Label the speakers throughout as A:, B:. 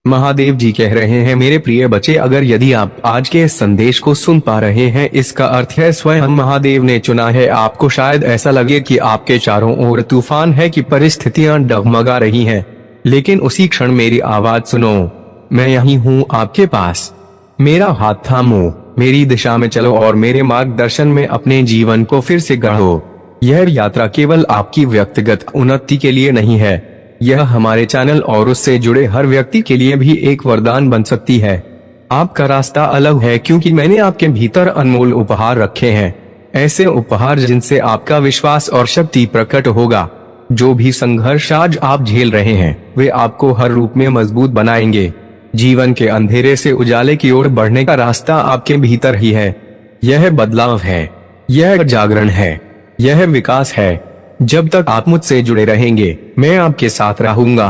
A: महादेव जी कह रहे हैं, मेरे प्रिय बच्चे, अगर यदि आप आज के इस संदेश को सुन पा रहे हैं, इसका अर्थ है स्वयं महादेव ने चुना है आपको। शायद ऐसा लगे कि आपके चारों ओर तूफान है, कि परिस्थितियां डगमगा रही हैं, लेकिन उसी क्षण मेरी आवाज सुनो। मैं यहीं हूँ आपके पास। मेरा हाथ थामो, मेरी दिशा में चलो और मेरे मार्गदर्शन में अपने जीवन को फिर से गढ़ो। यह यात्रा केवल आपकी व्यक्तिगत उन्नति के लिए नहीं है, यह हमारे चैनल और उससे जुड़े हर व्यक्ति के लिए भी एक वरदान बन सकती है। आपका रास्ता अलग है क्योंकि मैंने आपके भीतर अनमोल उपहार रखे हैं, ऐसे उपहार जिनसे आपका विश्वास और शक्ति प्रकट होगा। जो भी संघर्ष आज आप झेल रहे हैं, वे आपको हर रूप में मजबूत बनाएंगे। जीवन के अंधेरे से उजाले की ओर बढ़ने का रास्ता आपके भीतर ही है। यह बदलाव है, यह जागरण है, यह विकास है। जब तक आप मुझसे जुड़े रहेंगे, मैं आपके साथ रहूंगा।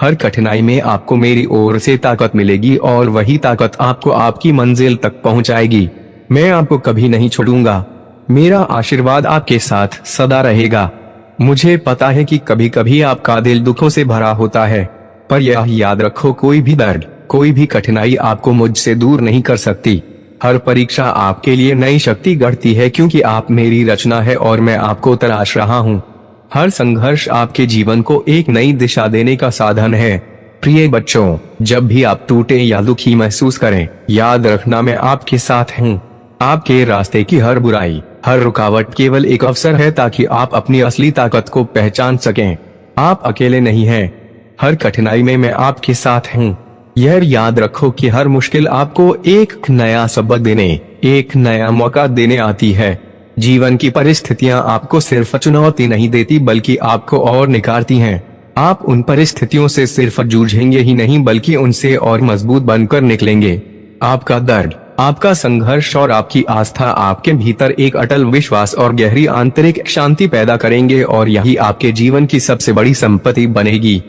A: हर कठिनाई में आपको मेरी ओर से ताकत मिलेगी और वही ताकत आपको आपकी मंजिल तक पहुंचाएगी। मैं आपको कभी नहीं छोड़ूंगा। मेरा आशीर्वाद आपके साथ सदा रहेगा। मुझे पता है कि कभी कभी आपका दिल दुखों से भरा होता है, पर यह याद रखो, कोई भी दर्द, कोई भी कठिनाई आपको मुझसे दूर नहीं कर सकती। हर परीक्षा आपके लिए नई शक्ति गढ़ती है, क्योंकि आप मेरी रचना है और मैं आपको तलाश रहा हूँ। हर संघर्ष आपके जीवन को एक नई दिशा देने का साधन है। प्रिय बच्चों, जब भी आप टूटे या दुखी महसूस करें, याद रखना, मैं आपके साथ हूँ। आपके रास्ते की हर बुराई, हर रुकावट केवल एक अवसर है ताकि आप अपनी असली ताकत को पहचान सकें। आप अकेले नहीं हैं। हर कठिनाई में मैं आपके साथ हूँ। यह याद रखो कि हर मुश्किल आपको एक नया सबक देने, एक नया मौका देने आती है। जीवन की परिस्थितियां आपको सिर्फ चुनौती नहीं देती, बल्कि आपको और निखारती हैं। आप उन परिस्थितियों से सिर्फ जूझेंगे ही नहीं, बल्कि उनसे और मजबूत बनकर निकलेंगे। आपका दर्द, आपका संघर्ष और आपकी आस्था आपके भीतर एक अटल विश्वास और गहरी आंतरिक शांति पैदा करेंगे, और यही आपके जीवन की सबसे बड़ी संपत्ति बनेगी।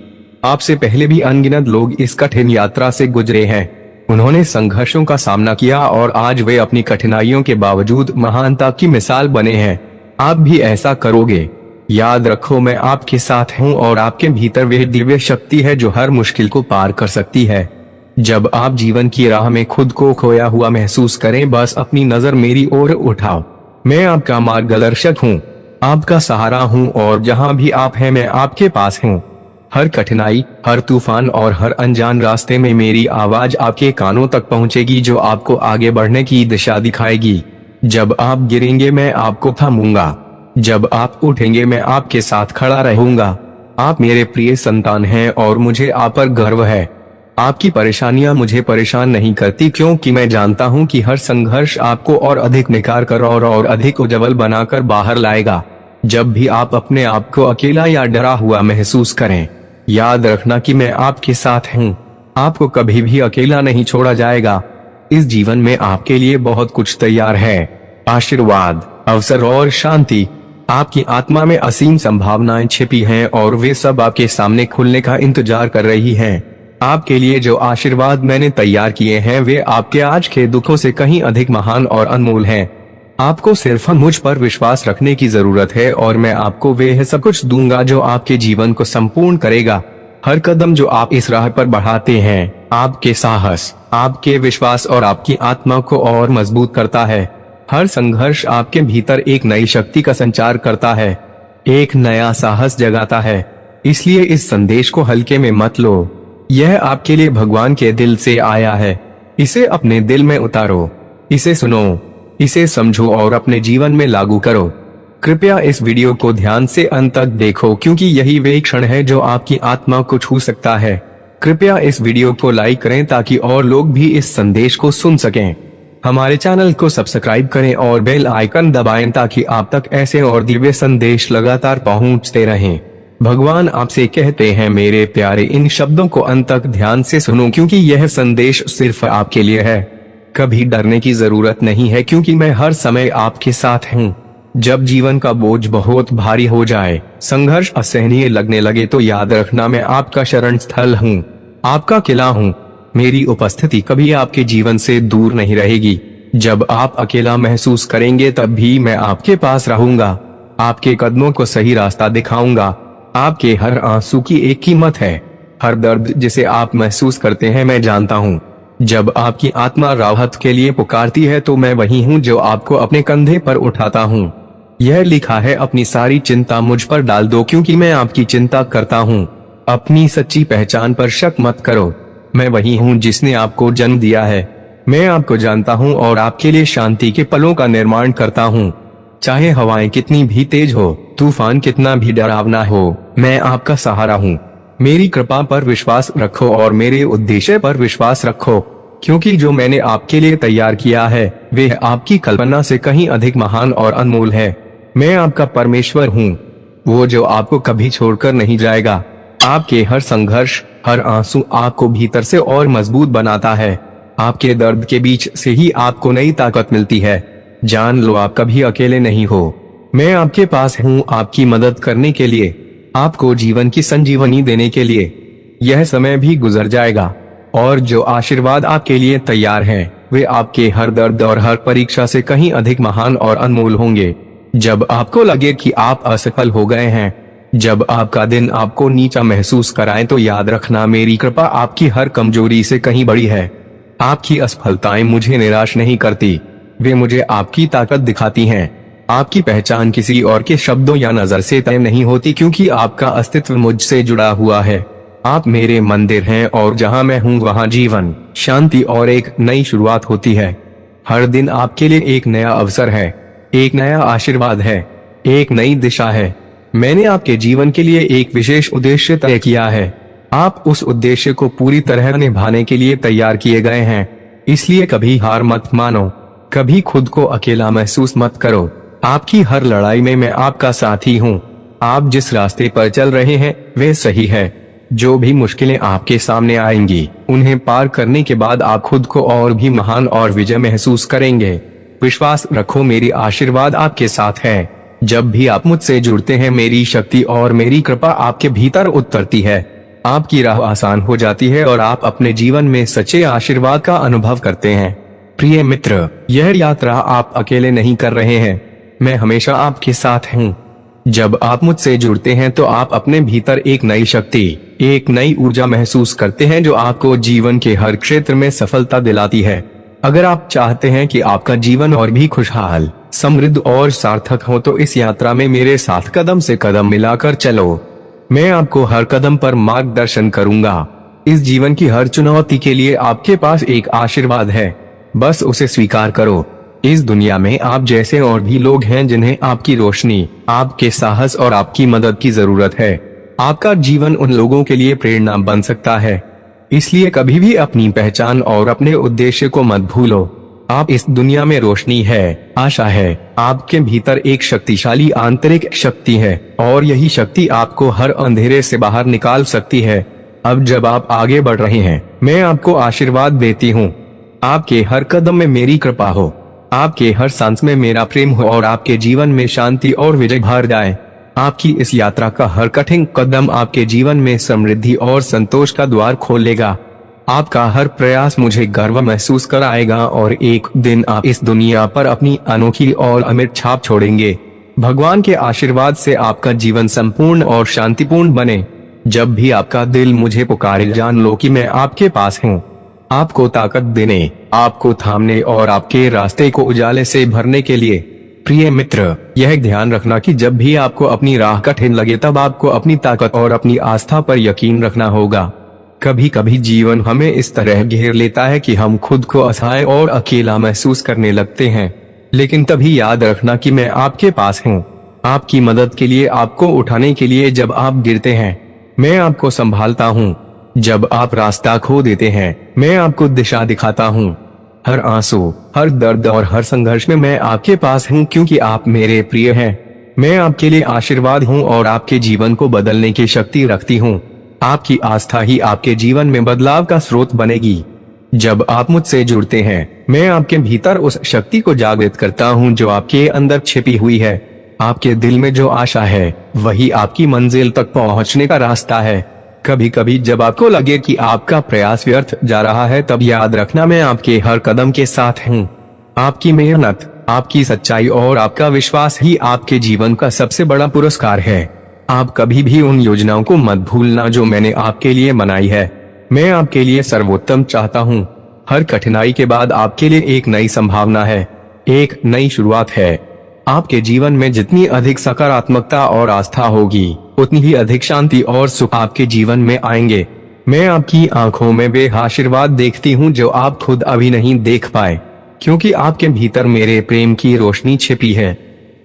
A: आपसे पहले भी अनगिनत लोग इस कठिन यात्रा से गुजरे हैं। उन्होंने संघर्षों का सामना किया और आज वे अपनी कठिनाइयों के बावजूद महानता की मिसाल बने हैं। आप भी ऐसा करोगे। याद रखो, मैं आपके साथ हूँ और आपके भीतर वह दिव्य शक्ति है जो हर मुश्किल को पार कर सकती है। जब आप जीवन की राह में खुद को खोया हुआ महसूस करें, बस अपनी नजर मेरी ओर उठाओ। मैं आपका मार्गदर्शक हूँ, आपका सहारा हूँ, और जहाँ भी आप हैं, मैं आपके पास हूँ। हर कठिनाई, हर तूफान और हर अनजान रास्ते में मेरी आवाज आपके कानों तक पहुंचेगी, जो आपको आगे बढ़ने की दिशा दिखाएगी। जब आप गिरेंगे, मैं आपको थामूंगा। जब आप उठेंगे, मैं आपके साथ खड़ा रहूंगा। आप मेरे प्रिय संतान हैं और मुझे आप पर गर्व है। आपकी परेशानियां मुझे परेशान नहीं करती, क्योंकि मैं जानता हूं कि हर संघर्ष आपको और अधिक निखार कर और अधिक उज्जवल बनाकर बाहर लाएगा। जब भी आप अपने आप को अकेला या डरा हुआ महसूस करें, याद रखना कि मैं आपके साथ हूँ। आपको कभी भी अकेला नहीं छोड़ा जाएगा। इस जीवन में आपके लिए बहुत कुछ तैयार है। आशीर्वाद, अवसर और शांति। आपकी आत्मा में असीम संभावनाएं छिपी हैं और वे सब आपके सामने खुलने का इंतजार कर रही हैं। आपके लिए जो आशीर्वाद मैंने तैयार किए हैं, वे आपके आज के दुखों से कहीं अधिक महान और अनमोल हैं। आपको सिर्फ मुझ पर विश्वास रखने की जरूरत है और मैं आपको वह सब कुछ दूंगा जो आपके जीवन को संपूर्ण करेगा। हर कदम जो आप इस राह पर बढ़ाते हैं, आपके साहस, आपके विश्वास और आपकी आत्मा को और मजबूत करता है। हर संघर्ष आपके भीतर एक नई शक्ति का संचार करता है, एक नया साहस जगाता है। इसलिए इस संदेश को हल्के में मत लो। यह आपके लिए भगवान के दिल से आया है। इसे अपने दिल में उतारो, इसे सुनो, इसे समझो और अपने जीवन में लागू करो। कृपया इस वीडियो को ध्यान से अंत तक देखो, क्योंकि यही वे क्षण है जो आपकी आत्मा को छू सकता है। कृपया इस वीडियो को लाइक करें ताकि और लोग भी इस संदेश को सुन सकें। हमारे चैनल को सब्सक्राइब करें और बेल आइकन दबाएं ताकि आप तक ऐसे और दिव्य संदेश लगातार पहुंचते रहें। भगवान आपसे कहते हैं, मेरे प्यारे, इन शब्दों को अंत तक ध्यान से सुनो, क्योंकि यह संदेश सिर्फ आपके लिए है। कभी डरने की जरूरत नहीं है, क्योंकि मैं हर समय आपके साथ हूँ। जब जीवन का बोझ बहुत भारी हो जाए, संघर्ष असहनीय लगने लगे, तो याद रखना, मैं आपका शरण स्थल हूँ, आपका किला हूँ। मेरी उपस्थिति कभी आपके जीवन से दूर नहीं रहेगी। जब आप अकेला महसूस करेंगे, तब भी मैं आपके पास रहूंगा। आपके कदमों को सही रास्ता दिखाऊंगा। आपके हर आंसू की एक कीमत है। हर दर्द जिसे आप महसूस करते हैं मैं जानता हूँ। जब आपकी आत्मा राहत के लिए पुकारती है तो मैं वही हूँ जो आपको अपने कंधे पर उठाता हूँ। यह लिखा है, अपनी सारी चिंता मुझ पर डाल दो क्योंकि मैं आपकी चिंता करता हूँ। अपनी सच्ची पहचान पर शक मत करो। मैं वही हूँ जिसने आपको जन्म दिया है। मैं आपको जानता हूँ और आपके लिए शांति के पलों का निर्माण करता हूँ। चाहे हवाएं कितनी भी तेज हो, तूफान कितना भी डरावना हो, मैं आपका सहारा हूँ। मेरी कृपा पर विश्वास रखो और मेरे उद्देश्य पर विश्वास रखो, क्योंकि जो मैंने आपके लिए तैयार किया है वे आपकी कल्पना से कहीं अधिक महान और अनमोल है। मैं आपका परमेश्वर हूँ, वो जो आपको कभी छोड़कर नहीं जाएगा। आपके हर संघर्ष, हर आंसू आपको भीतर से और मजबूत बनाता है। आपके दर्द के बीच से ही आपको नई ताकत मिलती है। जान लो, आप कभी अकेले नहीं हो। मैं आपके पास हूँ आपकी मदद करने के लिए, आपको जीवन की संजीवनी देने के लिए। यह समय भी गुजर जाएगा और जो आशीर्वाद आपके लिए तैयार हैं, वे आपके हर दर्द और हर परीक्षा से कहीं अधिक महान और अनमोल होंगे। जब आपको लगे कि आप असफल हो गए हैं, जब आपका दिन आपको नीचा महसूस कराए, तो याद रखना, मेरी कृपा आपकी हर कमजोरी से कहीं बड़ी है। आपकी असफलताएं मुझे निराश नहीं करती, वे मुझे आपकी ताकत दिखाती हैं। आपकी पहचान किसी और के शब्दों या नजर से तय नहीं होती, क्योंकि आपका अस्तित्व मुझसे जुड़ा हुआ है। आप मेरे मंदिर हैं और जहां मैं हूं वहां जीवन, शांति और एक नई शुरुआत होती है। हर दिन आपके लिए एक नया अवसर है, एक नया आशीर्वाद है, एक नई दिशा है। मैंने आपके जीवन के लिए एक विशेष उद्देश्य तय किया है। आप उस उद्देश्य को पूरी तरह निभाने के लिए तैयार किए गए हैं। इसलिए कभी हार मत मानो, कभी खुद को अकेला महसूस मत करो। आपकी हर लड़ाई में मैं आपका साथी हूँ। आप जिस रास्ते पर चल रहे हैं वे सही है। जो भी मुश्किलें आपके सामने आएंगी, उन्हें पार करने के बाद आप खुद को और भी महान और विजय महसूस करेंगे। विश्वास रखो, मेरी आशीर्वाद आपके साथ है। जब भी आप मुझसे जुड़ते हैं, मेरी शक्ति और मेरी कृपा आपके भीतर उतरती है। आपकी राह आसान हो जाती है और आप अपने जीवन में सच्चे आशीर्वाद का अनुभव करते हैं। प्रिय मित्र, यह यात्रा आप अकेले नहीं कर रहे हैं, मैं हमेशा आपके साथ हूँ। जब आप मुझसे जुड़ते हैं तो आप अपने भीतर एक नई शक्ति, एक नई ऊर्जा महसूस करते हैं जो आपको जीवन के हर क्षेत्र में सफलता दिलाती है। अगर आप चाहते हैं कि आपका जीवन और भी खुशहाल, समृद्ध और सार्थक हो, तो इस यात्रा में मेरे साथ कदम से कदम मिलाकर चलो। मैं आपको हर कदम पर मार्गदर्शन करूंगा। इस जीवन की हर चुनौती के लिए आपके पास एक आशीर्वाद है, बस उसे स्वीकार करो। इस दुनिया में आप जैसे और भी लोग हैं जिन्हें आपकी रोशनी, आपके साहस और आपकी मदद की जरूरत है। आपका जीवन उन लोगों के लिए प्रेरणा बन सकता है। इसलिए कभी भी अपनी पहचान और अपने उद्देश्य को मत भूलो। आप इस दुनिया में रोशनी है, आशा है। आपके भीतर एक शक्तिशाली आंतरिक शक्ति है और यही शक्ति आपको हर अंधेरे से बाहर निकाल सकती है। अब जब आप आगे बढ़ रहे हैं, मैं आपको आशीर्वाद देती हूँ। आपके हर कदम में मेरी कृपा हो, आपके हर सांस में मेरा प्रेम हो और आपके जीवन में शांति और विजय भर जाए। आपकी इस यात्रा का हर कठिन कदम आपके जीवन में समृद्धि और संतोष का द्वार खोलेगा। आपका हर प्रयास मुझे गर्व महसूस कराएगा और एक दिन आप इस दुनिया पर अपनी अनोखी और अमिट छाप छोड़ेंगे। भगवान के आशीर्वाद से आपका जीवन संपूर्ण और शांतिपूर्ण बने। जब भी आपका दिल मुझे पुकारे, जान लो कि मैं आपके पास हूँ, आपको ताकत देने, आपको थामने और आपके रास्ते को उजाले से भरने के लिए। प्रिय मित्र, यह ध्यान रखना कि जब भी आपको अपनी राह कठिन लगे, तब आपको अपनी ताकत और अपनी आस्था पर यकीन रखना होगा। कभी कभी जीवन हमें इस तरह घेर लेता है कि हम खुद को असहाय और अकेला महसूस करने लगते हैं, लेकिन तभी याद रखना कि मैं आपके पास हूँ, आपकी मदद के लिए, आपको उठाने के लिए जब आप गिरते हैं। मैं आपको संभालता हूँ। जब आप रास्ता खो देते हैं, मैं आपको दिशा दिखाता हूँ। हर आंसू, हर दर्द और हर संघर्ष में मैं आपके पास हूँ, क्योंकि आप मेरे प्रिय हैं। मैं आपके लिए आशीर्वाद हूँ और आपके जीवन को बदलने की शक्ति रखती हूँ। आपकी आस्था ही आपके जीवन में बदलाव का स्रोत बनेगी। जब आप मुझसे जुड़ते हैं, मैं आपके भीतर उस शक्ति को जागृत करता हूँ जो आपके अंदर छिपी हुई है। आपके दिल में जो आशा है, वही आपकी मंजिल तक पहुँचने का रास्ता है। कभी कभी जब आपको लगे कि आपका प्रयास व्यर्थ जा रहा है, तब याद रखना, मैं आपके हर कदम के साथ हूँ। आपकी मेहनत, आपकी सच्चाई और आपका विश्वास ही आपके जीवन का सबसे बड़ा पुरस्कार है। आप कभी भी उन योजनाओं को मत भूलना जो मैंने आपके लिए बनाई है। मैं आपके लिए सर्वोत्तम चाहता हूँ। हर कठिनाई के बाद आपके लिए एक नई संभावना है, एक नई शुरुआत है। आपके जीवन में जितनी अधिक सकारात्मकता और आस्था होगी, उतनी ही अधिक शांति और सुख आपके जीवन में आएंगे। मैं आपकी आंखों में वे आशीर्वाद देखती हूँ जो आप खुद अभी नहीं देख पाए, क्योंकि आपके भीतर मेरे प्रेम की रोशनी छिपी है।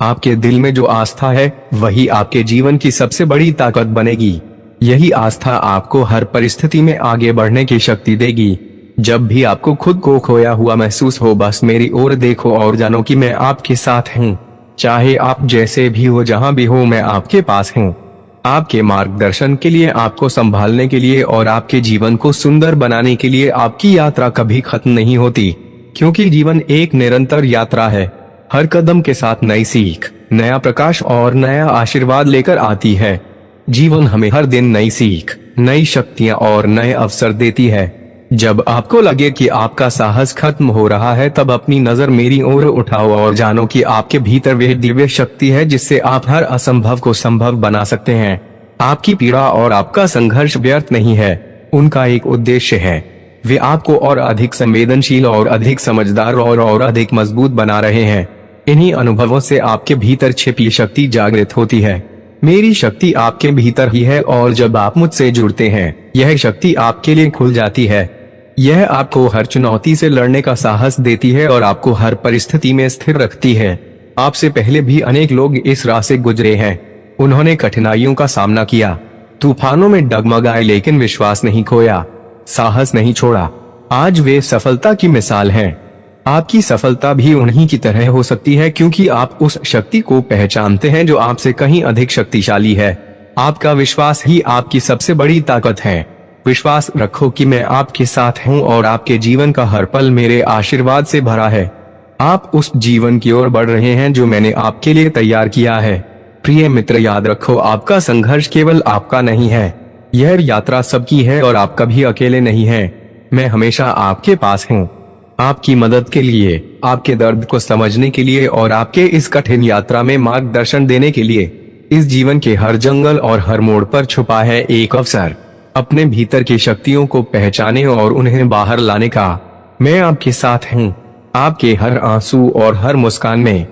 A: आपके दिल में जो आस्था है, वही आपके जीवन की सबसे बड़ी ताकत बनेगी। यही आस्था आपको हर परिस्थिति में आगे बढ़ने की शक्ति देगी। जब भी आपको खुद को खोया हुआ महसूस हो, बस मेरी ओर देखो और जानो कि मैं आपके साथ हूँ। चाहे आप जैसे भी हो, जहाँ भी हो, मैं आपके पास हूँ। आपके मार्गदर्शन के लिए, आपको संभालने के लिए और आपके जीवन को सुंदर बनाने के लिए। आपकी यात्रा कभी खत्म नहीं होती, क्योंकि जीवन एक निरंतर यात्रा है। हर कदम के साथ नई सीख, नया प्रकाश और नया आशीर्वाद लेकर आती है। जीवन हमें हर दिन नई सीख, नई शक्तियाँ और नए अवसर देती है। जब आपको लगे कि आपका साहस खत्म हो रहा है, तब अपनी नजर मेरी ओर उठाओ और जानो कि आपके भीतर वह दिव्य शक्ति है जिससे आप हर असंभव को संभव बना सकते हैं। आपकी पीड़ा और आपका संघर्ष व्यर्थ नहीं है, उनका एक उद्देश्य है। वे आपको और अधिक संवेदनशील और अधिक समझदार और अधिक मजबूत बना रहे हैं। इन्हीं अनुभवों से आपके भीतर छिपी शक्ति जागृत होती है। मेरी शक्ति आपके भीतर ही है और जब आप मुझसे जुड़ते हैं, यह शक्ति आपके लिए खुल जाती है। यह आपको हर चुनौती से लड़ने का साहस देती है और आपको हर परिस्थिति में स्थिर रखती है। आपसे पहले भी अनेक लोग इस राह से गुजरे हैं। उन्होंने कठिनाइयों का सामना किया, तूफानों में डगमगाए, लेकिन विश्वास नहीं खोया, साहस नहीं छोड़ा। आज वे सफलता की मिसाल हैं। आपकी सफलता भी उन्हीं की तरह हो सकती है, क्योंकि आप उस शक्ति को पहचानते हैं जो आपसे कहीं अधिक शक्तिशाली है। आपका विश्वास ही आपकी सबसे बड़ी ताकत है। विश्वास रखो कि मैं आपके साथ हूँ और आपके जीवन का हर पल मेरे आशीर्वाद से भरा है। आप उस जीवन की ओर बढ़ रहे हैं जो मैंने आपके लिए तैयार किया है। प्रिय मित्र, याद रखो, आपका संघर्ष केवल आपका नहीं है। यह यात्रा सबकी है और आप कभी अकेले नहीं हैं। मैं हमेशा आपके पास हूँ, आपकी मदद के लिए, आपके दर्द को समझने के लिए और आपके इस कठिन यात्रा में मार्गदर्शन देने के लिए। इस जीवन के हर जंगल और हर मोड़ पर छुपा है एक अवसर, अपने भीतर की शक्तियों को पहचाने और उन्हें बाहर लाने का। मैं आपके साथ हूँ, आपके हर आंसू और हर मुस्कान में।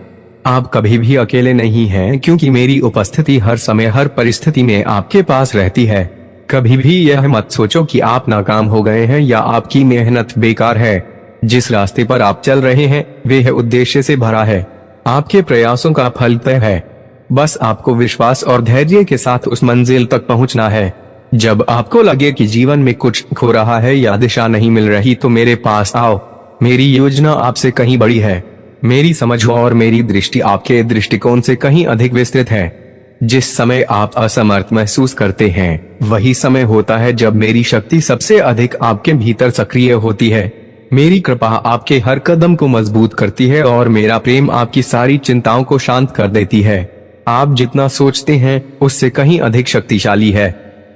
A: आप कभी भी अकेले नहीं हैं, क्योंकि मेरी उपस्थिति हर समय, हर परिस्थिति में आपके पास रहती है। कभी भी यह मत सोचो कि आप नाकाम हो गए हैं या आपकी मेहनत बेकार है। जिस रास्ते पर आप चल रहे हैं, वह उद्देश्य से भरा है। आपके प्रयासों का फल तय है। बस आपको विश्वास और धैर्य के साथ उस मंजिल तक पहुंचना है। जब आपको लगे कि जीवन में कुछ खो रहा है या दिशा नहीं मिल रही, तो मेरे पास आओ। मेरी योजना आपसे कहीं बड़ी है। मेरी समझ और मेरी दृष्टि आपके दृष्टिकोण से कहीं अधिक विस्तृत है। जिस समय आप असमर्थ महसूस करते हैं, वही समय होता है जब मेरी शक्ति सबसे अधिक आपके भीतर सक्रिय होती है। मेरी कृपा आपके हर कदम को मजबूत करती है और मेरा प्रेम आपकी सारी चिंताओं को शांत कर देती है। आप जितना सोचते हैं, उससे कहीं अधिक शक्तिशाली है।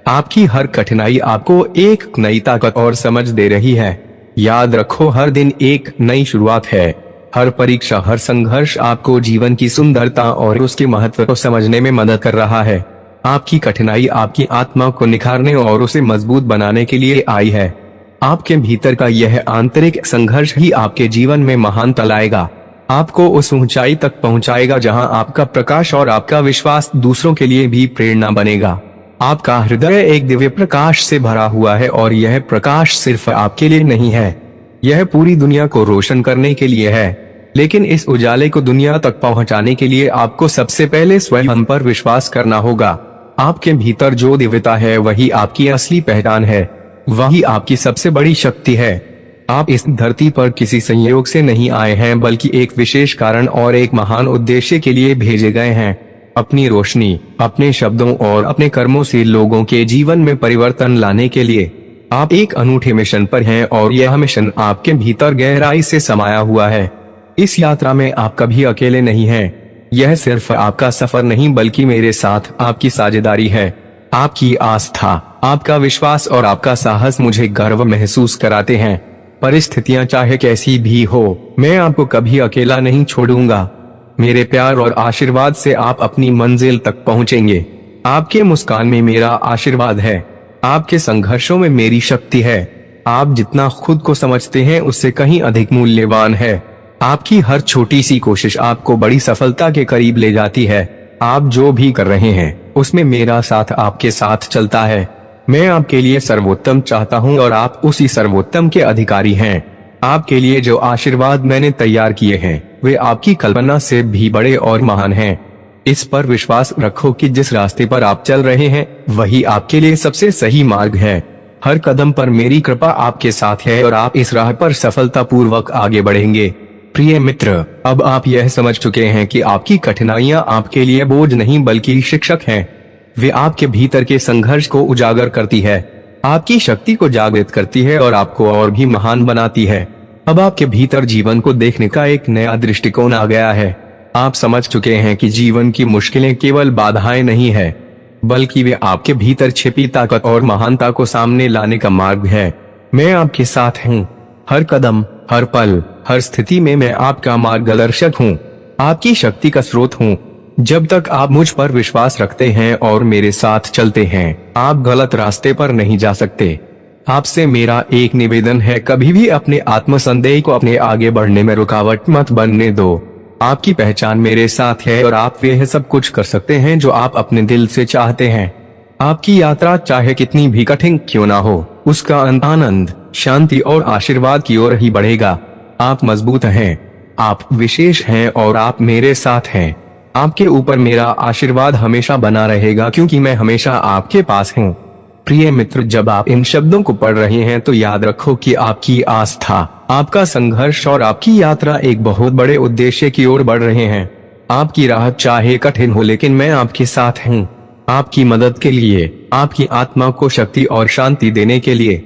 A: आपकी हर कठिनाई आपको एक नई ताकत और समझ दे रही है। याद रखो, हर दिन एक नई शुरुआत है। हर परीक्षा, हर संघर्ष आपको जीवन की सुंदरता और उसके महत्व को समझने में मदद कर रहा है। आपकी कठिनाई आपकी आत्मा को निखारने और उसे मजबूत बनाने के लिए आई है। आपके भीतर का यह आंतरिक संघर्ष ही आपके जीवन में महानता लाएगा, आपको उस ऊंचाई तक पहुंचाएगा जहां आपका प्रकाश और आपका विश्वास दूसरों के लिए भी प्रेरणा बनेगा। आपका हृदय एक दिव्य प्रकाश से भरा हुआ है और यह प्रकाश सिर्फ आपके लिए नहीं है, यह पूरी दुनिया को रोशन करने के लिए है। लेकिन इस उजाले को दुनिया तक पहुंचाने के लिए आपको सबसे पहले स्वयं पर विश्वास करना होगा। आपके भीतर जो दिव्यता है, वही आपकी असली पहचान है, वही आपकी सबसे बड़ी शक्ति है। आप इस धरती पर किसी संयोग से नहीं आए हैं, बल्कि एक विशेष कारण और एक महान उद्देश्य के लिए भेजे गए हैं। अपनी रोशनी, अपने शब्दों और अपने कर्मों से लोगों के जीवन में परिवर्तन लाने के लिए आप एक अनूठे मिशन पर हैं और यह मिशन आपके भीतर गहराई से समाया हुआ है। इस यात्रा में आप कभी अकेले नहीं हैं। यह सिर्फ आपका सफर नहीं, बल्कि मेरे साथ आपकी साझेदारी है। आपकी आस्था, आपका विश्वास और आपका साहस मुझे गर्व महसूस कराते हैं। परिस्थितियां चाहे कैसी भी हो, मैं आपको कभी अकेला नहीं छोड़ूंगा। मेरे प्यार और आशीर्वाद से आप अपनी मंजिल तक पहुंचेंगे। आपके मुस्कान में मेरा आशीर्वाद है। आपके संघर्षों में मेरी शक्ति है। आप जितना खुद को समझते हैं उससे कहीं अधिक मूल्यवान है। आपकी हर छोटी सी कोशिश आपको बड़ी सफलता के करीब ले जाती है। आप जो भी कर रहे हैं उसमें मेरा साथ आपके साथ चलता है। मैं आपके लिए सर्वोत्तम चाहता हूं और आप उसी सर्वोत्तम के अधिकारी हैं। आपके लिए जो आशीर्वाद मैंने तैयार किए हैं वे आपकी कल्पना से भी बड़े और महान हैं। इस पर विश्वास रखो कि जिस रास्ते पर आप चल रहे हैं वही आपके लिए सबसे सही मार्ग है। हर कदम पर मेरी कृपा आपके साथ है और आप इस राह पर सफलतापूर्वक आगे बढ़ेंगे। प्रिय मित्र, अब आप यह समझ चुके हैं कि आपकी कठिनाइयां आपके लिए बोझ नहीं बल्कि शिक्षक हैं। वे आपके भीतर के संघर्ष को उजागर करती है, आपकी शक्ति को जागृत करती है और आपको और भी महान बनाती है। अब आपके भीतर जीवन को देखने का एक नया दृष्टिकोण आ गया है। आप समझ चुके हैं कि जीवन की मुश्किलें केवल बाधाएं नहीं है, बल्कि वे आपके भीतर छिपी ताकत और महानता को सामने लाने का मार्ग है। मैं आपके साथ हूँ। हर कदम, हर पल, हर स्थिति में मैं आपका मार्गदर्शक हूँ, आपकी शक्ति का स्रोत हूँ। जब तक आप मुझ पर विश्वास रखते हैं और मेरे साथ चलते हैं, आप गलत रास्ते पर नहीं जा सकते। आपसे मेरा एक निवेदन है, कभी भी अपने आत्मसंदेह को अपने आगे बढ़ने में रुकावट मत बनने दो। आपकी पहचान मेरे साथ है और आप वह सब कुछ कर सकते हैं जो आप अपने दिल से चाहते हैं। आपकी यात्रा चाहे कितनी भी कठिन क्यों ना हो, उसका अंत आनंद, शांति और आशीर्वाद की ओर ही बढ़ेगा। आप मजबूत हैं, आप विशेष हैं और आप मेरे साथ हैं। आपके ऊपर मेरा आशीर्वाद हमेशा बना रहेगा क्योंकि मैं हमेशा आपके पास हूँ। प्रिय मित्र, जब आप इन शब्दों को पढ़ रहे हैं तो याद रखो कि आपकी आस्था, आपका संघर्ष और आपकी यात्रा एक बहुत बड़े उद्देश्य की ओर बढ़ रहे हैं। आपकी राह चाहे कठिन हो लेकिन मैं आपके साथ हूँ, आपकी मदद के लिए, आपकी आत्मा को शक्ति और शांति देने के लिए।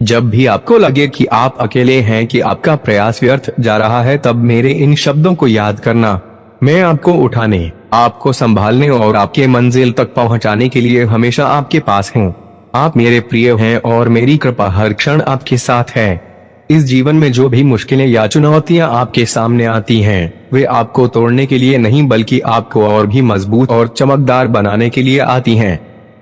A: जब भी आपको लगे कि आप अकेले हैं, कि आपका प्रयास व्यर्थ जा रहा है, तब मेरे इन शब्दों को याद करना। मैं आपको उठाने, आपको संभालने और आपके मंजिल तक पहुंचाने के लिए हमेशा आपके पास हूँ। आप मेरे प्रिय हैं और मेरी कृपा हर क्षण आपके साथ है। इस जीवन में जो भी मुश्किलें या चुनौतियां आपके सामने आती हैं, वे आपको तोड़ने के लिए नहीं बल्कि आपको और भी मजबूत और चमकदार बनाने के लिए आती हैं।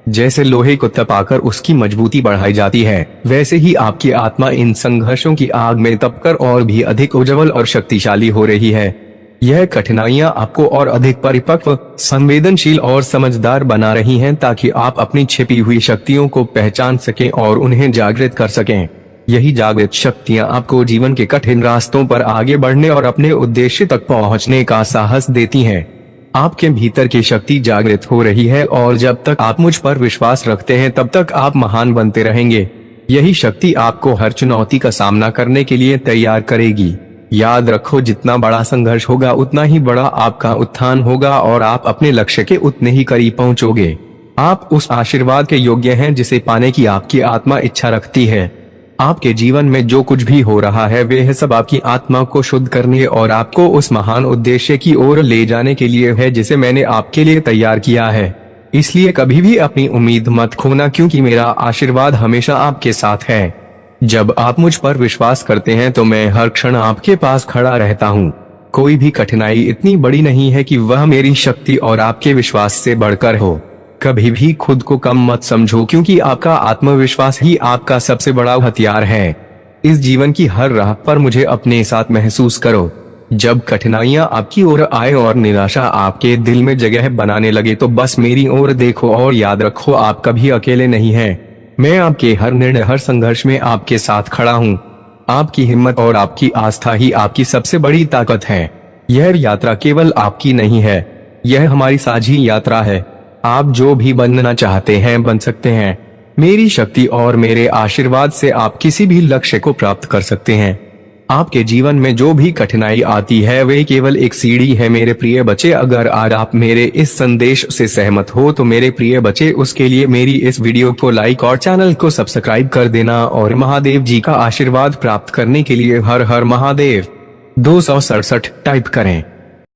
A: जैसे लोहे को तपाकर उसकी मजबूती बढ़ाई जाती है, वैसे ही आपकी आत्मा इन संघर्षों की आग में तपकर और भी अधिक उज्जवल और शक्तिशाली हो रही है। यह कठिनाइयां आपको और अधिक परिपक्व, संवेदनशील और समझदार बना रही हैं ताकि आप अपनी छिपी हुई शक्तियों को पहचान सकें और उन्हें जागृत कर सकें। यही जागृत शक्तियां आपको जीवन के कठिन रास्तों पर आगे बढ़ने और अपने उद्देश्य तक पहुंचने का साहस देती हैं। आपके भीतर की शक्ति जागृत हो रही है और जब तक आप मुझ पर विश्वास रखते हैं तब तक आप महान बनते रहेंगे। यही शक्ति आपको हर चुनौती का सामना करने के लिए तैयार करेगी। याद रखो, जितना बड़ा संघर्ष होगा उतना ही बड़ा आपका उत्थान होगा और आप अपने लक्ष्य के उतने ही करीब पहुंचोगे। आप उस आशीर्वाद के योग्य हैं जिसे पाने की आपकी आत्मा इच्छा रखती है। आपके जीवन में जो कुछ भी हो रहा है वह सब आपकी आत्मा को शुद्ध करने और आपको उस महान उद्देश्य की ओर ले जाने के लिए है जिसे मैंने आपके लिए तैयार किया है। इसलिए कभी भी अपनी उम्मीद मत खोना क्योंकि मेरा आशीर्वाद हमेशा आपके साथ है। जब आप मुझ पर विश्वास करते हैं तो मैं हर क्षण आपके पास खड़ा रहता हूँ। कोई भी कठिनाई इतनी बड़ी नहीं है कि वह मेरी शक्ति और आपके विश्वास से बढ़कर हो। कभी भी खुद को कम मत समझो क्योंकि आपका आत्मविश्वास ही आपका सबसे बड़ा हथियार है। इस जीवन की हर राह पर मुझे अपने साथ महसूस करो। जब कठिनाइयां आपकी ओर आए और निराशा आपके दिल में जगह बनाने लगे तो बस मेरी ओर देखो और याद रखो, आप कभी अकेले नहीं हैं। मैं आपके हर निर्णय, हर संघर्ष में आपके साथ खड़ा हूँ। आपकी हिम्मत और आपकी आस्था ही आपकी सबसे बड़ी ताकत है। यह यात्रा केवल आपकी नहीं है, यह हमारी साझी यात्रा है। आप जो भी बनना चाहते हैं बन सकते हैं। मेरी शक्ति और मेरे आशीर्वाद से आप किसी भी लक्ष्य को प्राप्त कर सकते हैं। आपके जीवन में जो भी कठिनाई आती है वे केवल एक सीढ़ी है मेरे प्रिय बच्चे। अगर आज आप मेरे इस संदेश से सहमत हो तो मेरे प्रिय बच्चे उसके लिए मेरी इस वीडियो को लाइक और चैनल को सब्सक्राइब कर देना और महादेव जी का आशीर्वाद प्राप्त करने के लिए हर हर महादेव 267 टाइप करें।